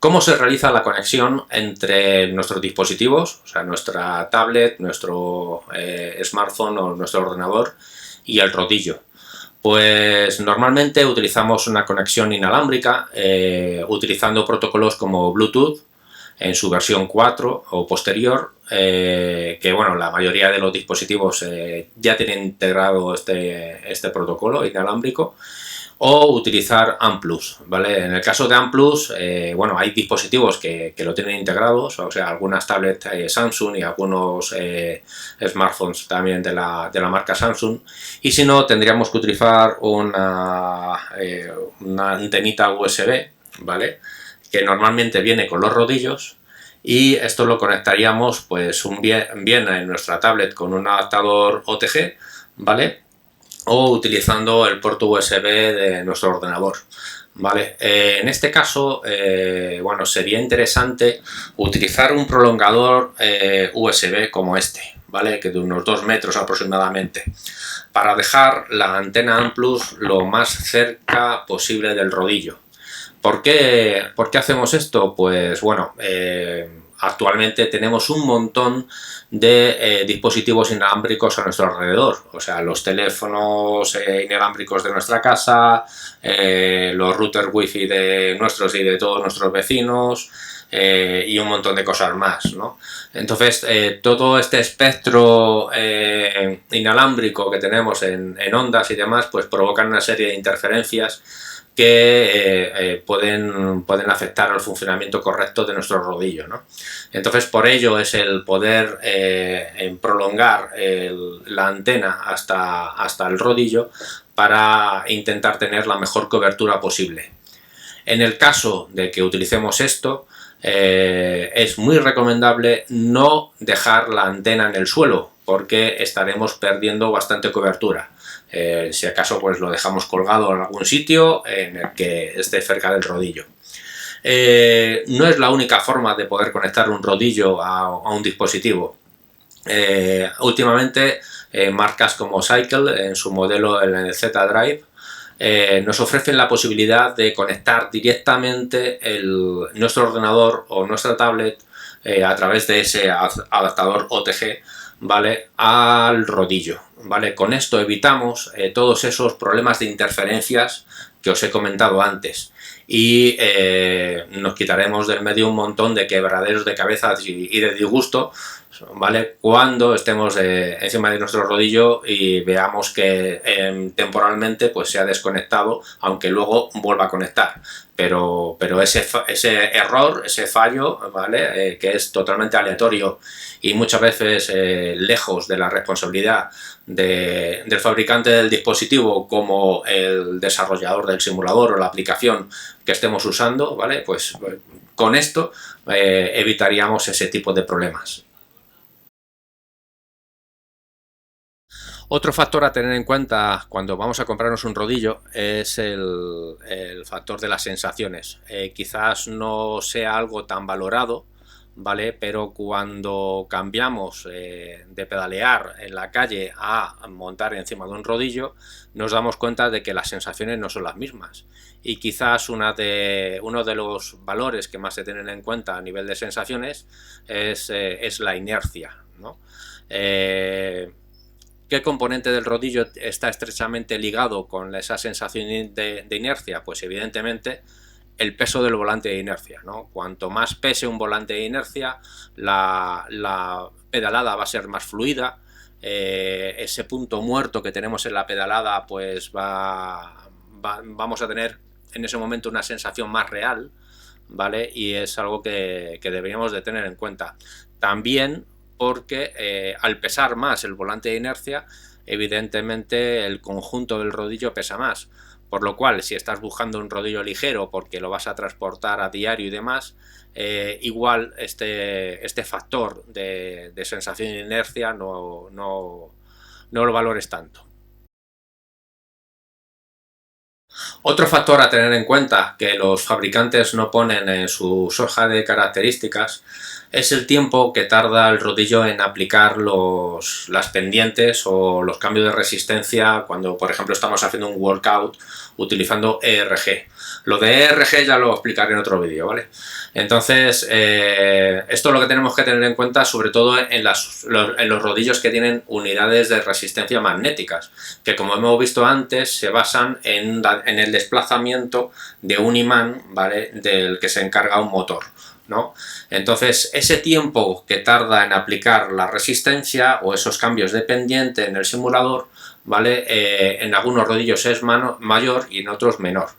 ¿Cómo se realiza la conexión entre nuestros dispositivos, o sea, nuestra tablet, nuestro smartphone o nuestro ordenador y el rodillo? Pues normalmente utilizamos una conexión inalámbrica utilizando protocolos como Bluetooth en su versión 4 o posterior, que bueno, la mayoría de los dispositivos ya tienen integrado este protocolo inalámbrico, o utilizar ANPlus, ¿vale? En el caso de ANPlus, bueno, hay dispositivos que lo tienen integrados, o sea, algunas tablets Samsung y algunos smartphones también de la marca Samsung, y si no, tendríamos que utilizar una antenita USB, ¿vale? Que normalmente viene con los rodillos, y esto lo conectaríamos pues bien en nuestra tablet con un adaptador OTG, ¿vale? O utilizando el puerto USB de nuestro ordenador, ¿vale? En este caso, bueno, sería interesante utilizar un prolongador USB como este, ¿vale? Que de unos 2 metros aproximadamente, para dejar la antena ANPlus lo más cerca posible del rodillo. ¿Por qué hacemos esto? Pues bueno, actualmente tenemos un montón de dispositivos inalámbricos a nuestro alrededor, o sea, los teléfonos inalámbricos de nuestra casa, los routers wifi de nuestros y de todos nuestros vecinos, y un montón de cosas más, ¿no? Entonces, todo este espectro inalámbrico que tenemos en ondas y demás, pues provocan una serie de interferencias que pueden afectar al funcionamiento correcto de nuestro rodillo, ¿no? Entonces, por ello es el poder prolongar la antena hasta el rodillo para intentar tener la mejor cobertura posible. En el caso de que utilicemos esto, es muy recomendable no dejar la antena en el suelo, porque estaremos perdiendo bastante cobertura. Si acaso pues lo dejamos colgado en algún sitio en el que esté cerca del rodillo. No es la única forma de poder conectar un rodillo a un dispositivo. Últimamente marcas como Cycle, en su modelo el Z-Drive, nos ofrecen la posibilidad de conectar directamente nuestro ordenador o nuestra tablet a través de ese adaptador OTG, ¿vale?, al rodillo, ¿vale? Con esto evitamos todos esos problemas de interferencias que os he comentado antes, y nos quitaremos del medio un montón de quebraderos de cabeza y de disgusto, ¿vale?, cuando estemos encima de nuestro rodillo y veamos que temporalmente pues se ha desconectado, aunque luego vuelva a conectar, pero ese error, ese fallo, ¿vale?, que es totalmente aleatorio y muchas veces lejos de la responsabilidad del fabricante del dispositivo como el desarrollador del simulador o la aplicación que estemos usando, ¿vale?, pues con esto evitaríamos ese tipo de problemas. Otro factor a tener en cuenta cuando vamos a comprarnos un rodillo es el factor de las sensaciones. Quizás no sea algo tan valorado, ¿vale?, pero cuando cambiamos de pedalear en la calle a montar encima de un rodillo, nos damos cuenta de que las sensaciones no son las mismas. Y quizás uno de los valores que más se tienen en cuenta a nivel de sensaciones es la inercia, ¿no? ¿Qué componente del rodillo está estrechamente ligado con esa sensación de inercia? Pues evidentemente el peso del volante de inercia, ¿no? Cuanto más pese un volante de inercia, la pedalada va a ser más fluida, ese punto muerto que tenemos en la pedalada pues vamos a tener en ese momento una sensación más real, ¿vale? Y es algo que deberíamos de tener en cuenta. También porque al pesar más el volante de inercia, evidentemente el conjunto del rodillo pesa más, por lo cual si estás buscando un rodillo ligero porque lo vas a transportar a diario y demás, igual este factor de sensación de inercia no lo valores tanto. Otro factor a tener en cuenta que los fabricantes no ponen en su hoja de características es el tiempo que tarda el rodillo en aplicar las pendientes o los cambios de resistencia cuando, por ejemplo, estamos haciendo un workout utilizando ERG. Lo de ERG ya lo explicaré en otro vídeo, ¿vale? Entonces, esto es lo que tenemos que tener en cuenta, sobre todo en los rodillos que tienen unidades de resistencia magnéticas, que como hemos visto antes, se basan en el desplazamiento de un imán, ¿vale?, del que se encarga un motor, ¿no? Entonces, ese tiempo que tarda en aplicar la resistencia o esos cambios de pendiente en el simulador, ¿vale?, en algunos rodillos es mayor y en otros menor.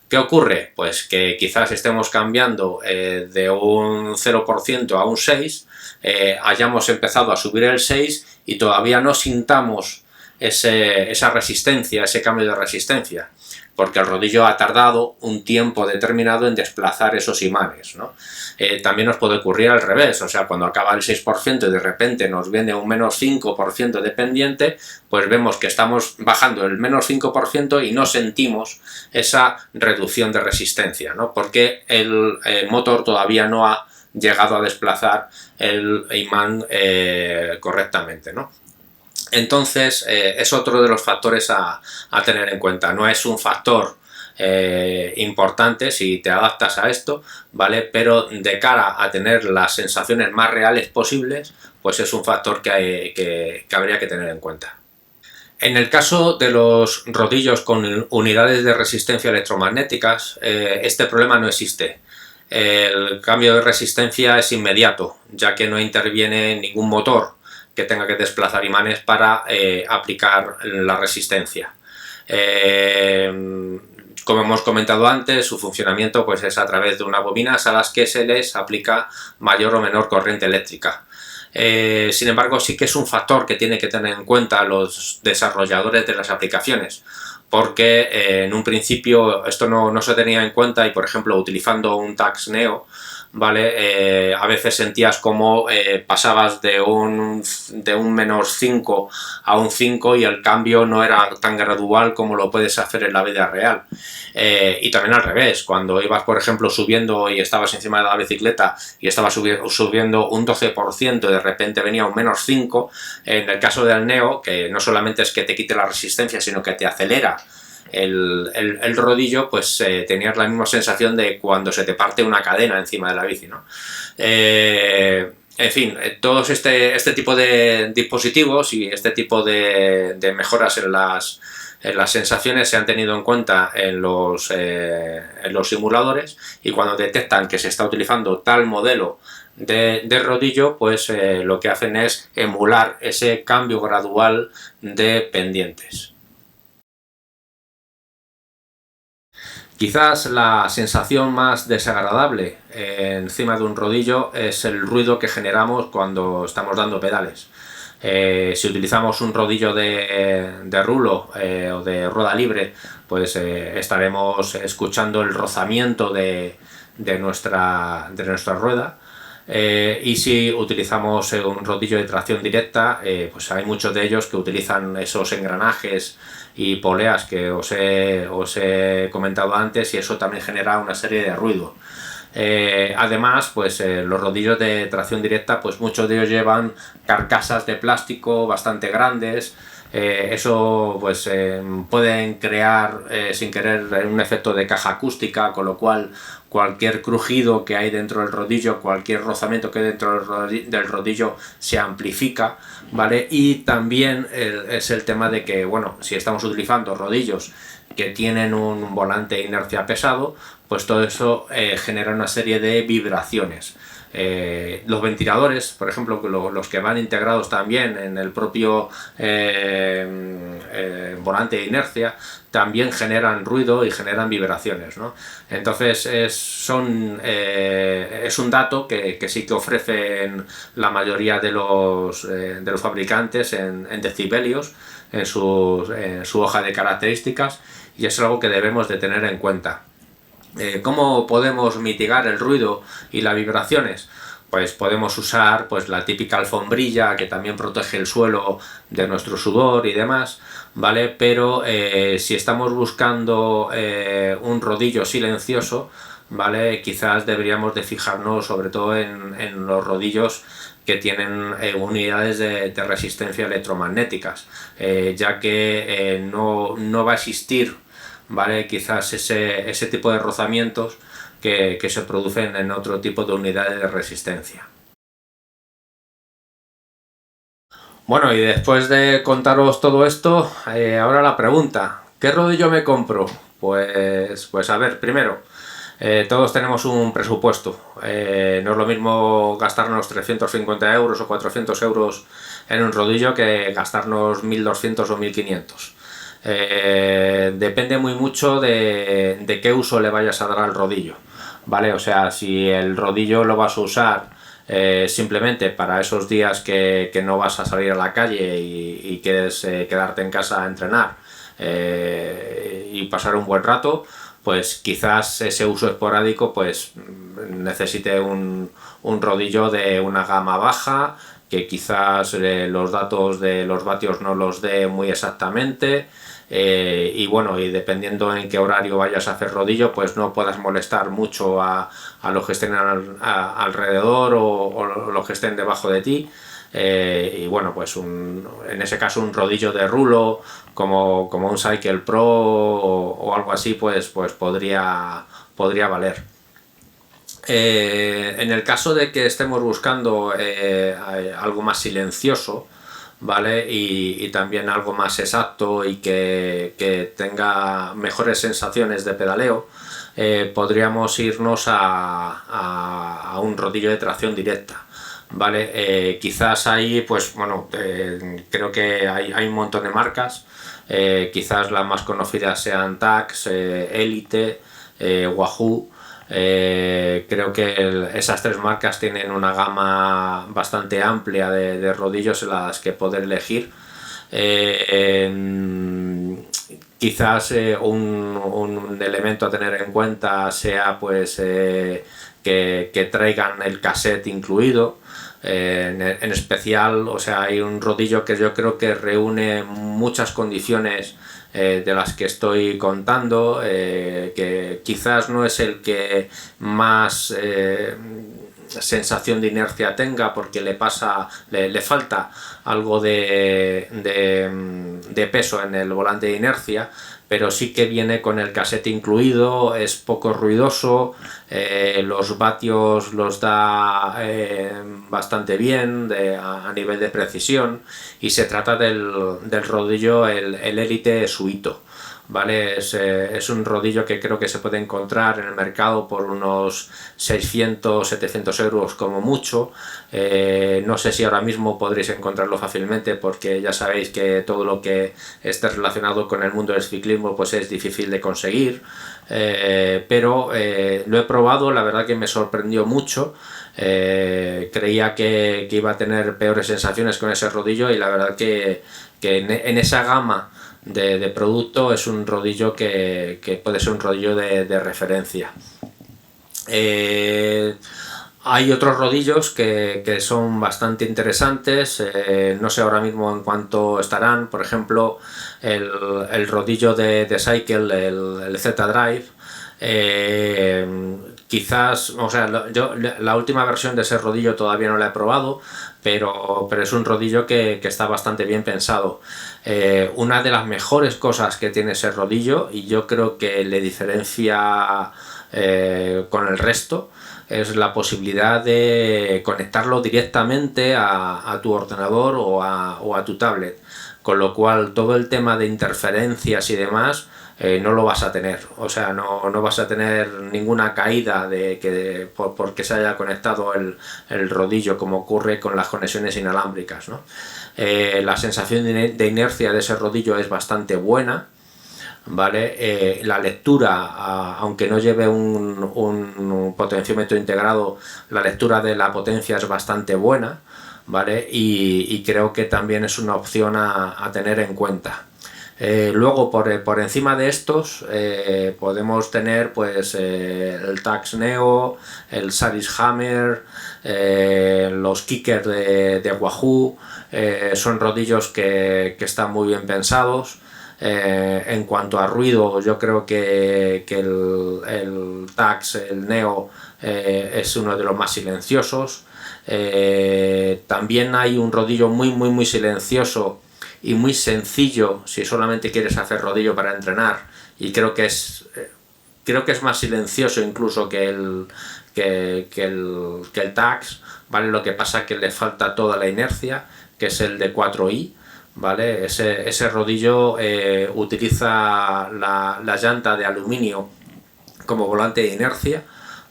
¿Qué ocurre? Pues que quizás estemos cambiando de un 0% a un 6%, hayamos empezado a subir el 6% y todavía no sintamos esa resistencia, ese cambio de resistencia, porque el rodillo ha tardado un tiempo determinado en desplazar esos imanes, ¿no? También nos puede ocurrir al revés, o sea, cuando acaba el 6% y de repente nos viene un menos 5% de pendiente, pues vemos que estamos bajando el menos 5% y no sentimos esa reducción de resistencia, ¿no? Porque el motor todavía no ha llegado a desplazar el imán correctamente, ¿no? Entonces, es otro de los factores a tener en cuenta. No es un factor importante si te adaptas a esto, ¿vale? Pero de cara a tener las sensaciones más reales posibles, pues es un factor que habría que tener en cuenta. En el caso de los rodillos con unidades de resistencia electromagnéticas, este problema no existe. El cambio de resistencia es inmediato, ya que no interviene ningún motor que tenga que desplazar imanes para aplicar la resistencia. Como hemos comentado antes, su funcionamiento pues, es a través de unas bobinas a las que se les aplica mayor o menor corriente eléctrica. Sin embargo, sí que es un factor que tienen que tener en cuenta los desarrolladores de las aplicaciones, porque en un principio esto no se tenía en cuenta y, por ejemplo, utilizando un Tacx Neo, ¿vale? A veces sentías como pasabas de un menos 5 a un 5 y el cambio no era tan gradual como lo puedes hacer en la vida real. Y también al revés, cuando ibas, por ejemplo, subiendo y estabas encima de la bicicleta y estabas subiendo un 12% y de repente venía un menos 5, en el caso del Neo, que no solamente es que te quite la resistencia, sino que te acelera el rodillo, pues tenías la misma sensación de cuando se te parte una cadena encima de la bici, ¿no? En fin, todos este tipo de dispositivos y este tipo de mejoras en las sensaciones se han tenido en cuenta en los simuladores, y cuando detectan que se está utilizando tal modelo de rodillo, pues lo que hacen es emular ese cambio gradual de pendientes. Quizás la sensación más desagradable encima de un rodillo es el ruido que generamos cuando estamos dando pedales. Si utilizamos un rodillo de rulo o de rueda libre, pues estaremos escuchando el rozamiento de nuestra rueda. Y si utilizamos un rodillo de tracción directa, pues hay muchos de ellos que utilizan esos engranajes y poleas que os he comentado antes, y eso también genera una serie de ruido. Además, pues los rodillos de tracción directa, pues muchos de ellos llevan carcasas de plástico bastante grandes. Eso pues pueden crear sin querer un efecto de caja acústica, con lo cual cualquier crujido que hay dentro del rodillo, cualquier rozamiento que hay dentro del rodillo se amplifica, ¿vale? Y también es el tema de que, bueno, si estamos utilizando rodillos que tienen un volante de inercia pesado, pues todo eso genera una serie de vibraciones. Los ventiladores, por ejemplo, los que van integrados también en el propio volante de inercia, también generan ruido y generan vibraciones, ¿no? Entonces es un dato que sí que ofrecen la mayoría de los fabricantes en decibelios en su hoja de características, y es algo que debemos de tener en cuenta. ¿Cómo podemos mitigar el ruido y las vibraciones? Pues podemos usar pues la típica alfombrilla que también protege el suelo de nuestro sudor y demás, ¿vale? Pero si estamos buscando un rodillo silencioso, ¿vale? Quizás deberíamos de fijarnos sobre todo en los rodillos que tienen unidades de resistencia electromagnéticas, ya que no va a existir ¿vale? Quizás ese tipo de rozamientos que se producen en otro tipo de unidades de resistencia. Bueno, y después de contaros todo esto, ahora la pregunta, ¿qué rodillo me compro? Pues a ver, primero, todos tenemos un presupuesto. No es lo mismo gastarnos 350 euros o 400 euros en un rodillo que gastarnos 1200 o 1500. Depende muy mucho de qué uso le vayas a dar al rodillo, ¿vale? O sea, si el rodillo lo vas a usar simplemente para esos días que no vas a salir a la calle y quieres quedarte en casa a entrenar y pasar un buen rato, pues quizás ese uso esporádico pues necesite un rodillo de una gama baja, que quizás los datos de los vatios no los dé muy exactamente, y bueno, y dependiendo en qué horario vayas a hacer rodillo, pues no puedas molestar mucho a los que estén alrededor o los que estén debajo de ti. Y bueno, pues en ese caso un rodillo de rulo como un Cycle Pro o algo así, pues podría valer. En el caso de que estemos buscando algo más silencioso, ¿vale? Y también algo más exacto y que tenga mejores sensaciones de pedaleo, podríamos irnos a un rodillo de tracción directa. ¿Vale? Quizás ahí, pues bueno, creo que hay un montón de marcas. Quizás las más conocidas sean Tacx, Elite, Wahoo. Creo que esas tres marcas tienen una gama bastante amplia de rodillos en las que poder elegir. Quizás un elemento a tener en cuenta sea pues que traigan el cassette incluido. En especial, o sea, hay un rodillo que yo creo que reúne muchas condiciones de las que estoy contando, que quizás no es el que más sensación de inercia tenga porque le falta algo de peso en el volante de inercia, pero sí que viene con el cassette incluido, es poco ruidoso, los vatios los da bastante bien a nivel de precisión, y se trata del rodillo el Elite Suito. ¿Vale? Es un rodillo que creo que se puede encontrar en el mercado por unos 600-700 euros como mucho. No sé si ahora mismo podréis encontrarlo fácilmente, porque ya sabéis que todo lo que esté relacionado con el mundo del ciclismo pues es difícil de conseguir, pero lo he probado, la verdad que me sorprendió mucho. Creía que iba a tener peores sensaciones con ese rodillo, y la verdad que en esa gama de producto es un rodillo que puede ser un rodillo de referencia. Hay otros rodillos que son bastante interesantes, no sé ahora mismo en cuánto estarán. Por ejemplo, el rodillo de Cycle, el Z-Drive, quizás, o sea, yo la última versión de ese rodillo todavía no la he probado, pero es un rodillo que está bastante bien pensado. Una de las mejores cosas que tiene ese rodillo, y yo creo que le diferencia con el resto, es la posibilidad de conectarlo directamente a tu ordenador o a tu tablet, con lo cual todo el tema de interferencias y demás no lo vas a tener. O sea, no vas a tener ninguna caída porque se haya conectado el rodillo, como ocurre con las conexiones inalámbricas, ¿no? La sensación de inercia de ese rodillo es bastante buena, ¿vale? La lectura, aunque no lleve un potenciómetro integrado, la lectura de la potencia es bastante buena, ¿vale? Y creo que también es una opción a tener en cuenta. Luego por encima de estos podemos tener pues el Tacx Neo, el Saris Hammer, los Kickers de Wahoo. Son rodillos que están muy bien pensados. En cuanto a ruido, yo creo que el Tacx, el Neo, es uno de los más silenciosos. También hay un rodillo muy silencioso y muy sencillo si solamente quieres hacer rodillo para entrenar, y creo que es más silencioso incluso que el Tacx, ¿vale? Lo que pasa que le falta toda la inercia, que es el de 4i, ¿vale? Ese rodillo utiliza la llanta de aluminio como volante de inercia,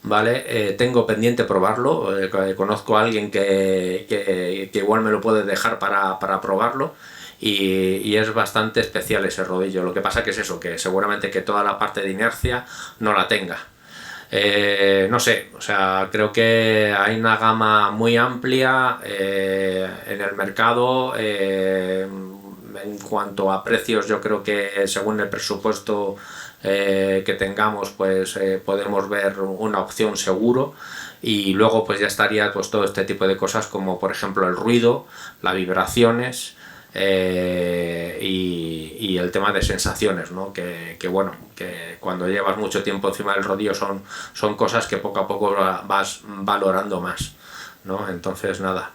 ¿vale? Tengo pendiente probarlo, conozco a alguien que igual me lo puede dejar para probarlo, y es bastante especial ese rodillo. Lo que pasa que es eso, que seguramente que toda la parte de inercia no la tenga. No sé, o sea, creo que hay una gama muy amplia en el mercado. En cuanto a precios, yo creo que según el presupuesto que tengamos, pues podemos ver una opción seguro, y luego pues ya estaría pues todo este tipo de cosas, como por ejemplo el ruido, las vibraciones, y el tema de sensaciones, ¿no? Que bueno, que cuando llevas mucho tiempo encima del rodillo son cosas que poco a poco vas valorando más, ¿no? Entonces nada,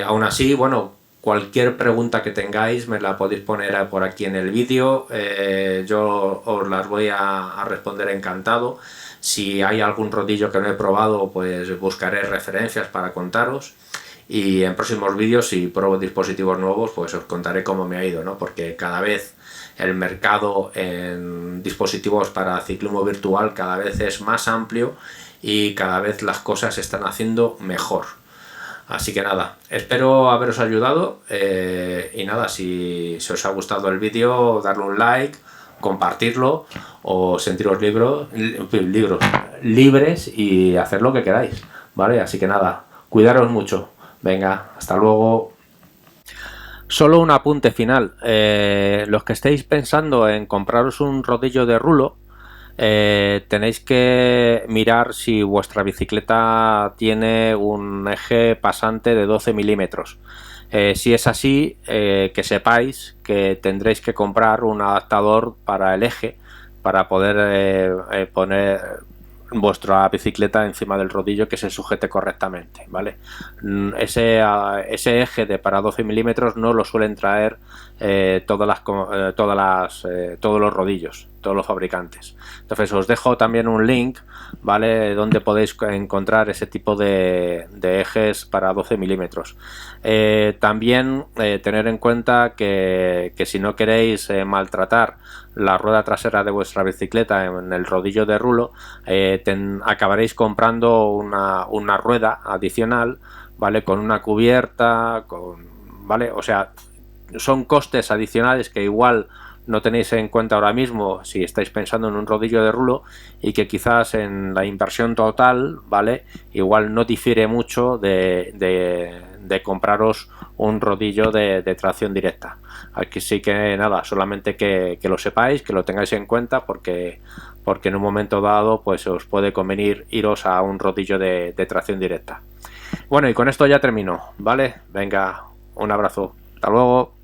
aún así, bueno, cualquier pregunta que tengáis me la podéis poner por aquí en el vídeo, yo os las voy a responder encantado. Si hay algún rodillo que no he probado, pues buscaré referencias para contaros. Y en próximos vídeos, si pruebo dispositivos nuevos, pues os contaré cómo me ha ido, ¿no? Porque cada vez el mercado en dispositivos para ciclismo virtual cada vez es más amplio y cada vez las cosas se están haciendo mejor. Así que nada, espero haberos ayudado, y nada, si os ha gustado el vídeo, darle un like, compartirlo o sentiros libres y hacer lo que queráis, ¿vale? Así que nada, cuidaros mucho. Venga, hasta luego. Solo un apunte final. Los que estéis pensando en compraros un rodillo de rulo, tenéis que mirar si vuestra bicicleta tiene un eje pasante de 12 milímetros. Si es así, que sepáis que tendréis que comprar un adaptador para el eje para poder poner vuestra bicicleta encima del rodillo, que se sujete correctamente, ¿vale? Ese eje de para 12 milímetros no lo suelen traer todos los rodillos, todos los fabricantes. Entonces os dejo también un link, ¿vale? Donde podéis encontrar ese tipo de ejes para 12 milímetros. También tener en cuenta que si no queréis maltratar la rueda trasera de vuestra bicicleta en el rodillo de rulo, acabaréis comprando una rueda adicional, ¿vale? Con una cubierta, ¿vale? O sea, son costes adicionales que igual no tenéis en cuenta ahora mismo si estáis pensando en un rodillo de rulo, y que quizás en la inversión total, ¿vale? Igual no difiere mucho de compraros un rodillo de tracción directa. Aquí sí que nada, solamente que lo sepáis, que lo tengáis en cuenta, porque en un momento dado pues os puede convenir iros a un rodillo de tracción directa. Bueno, y con esto ya termino, ¿vale? Venga, un abrazo, hasta luego.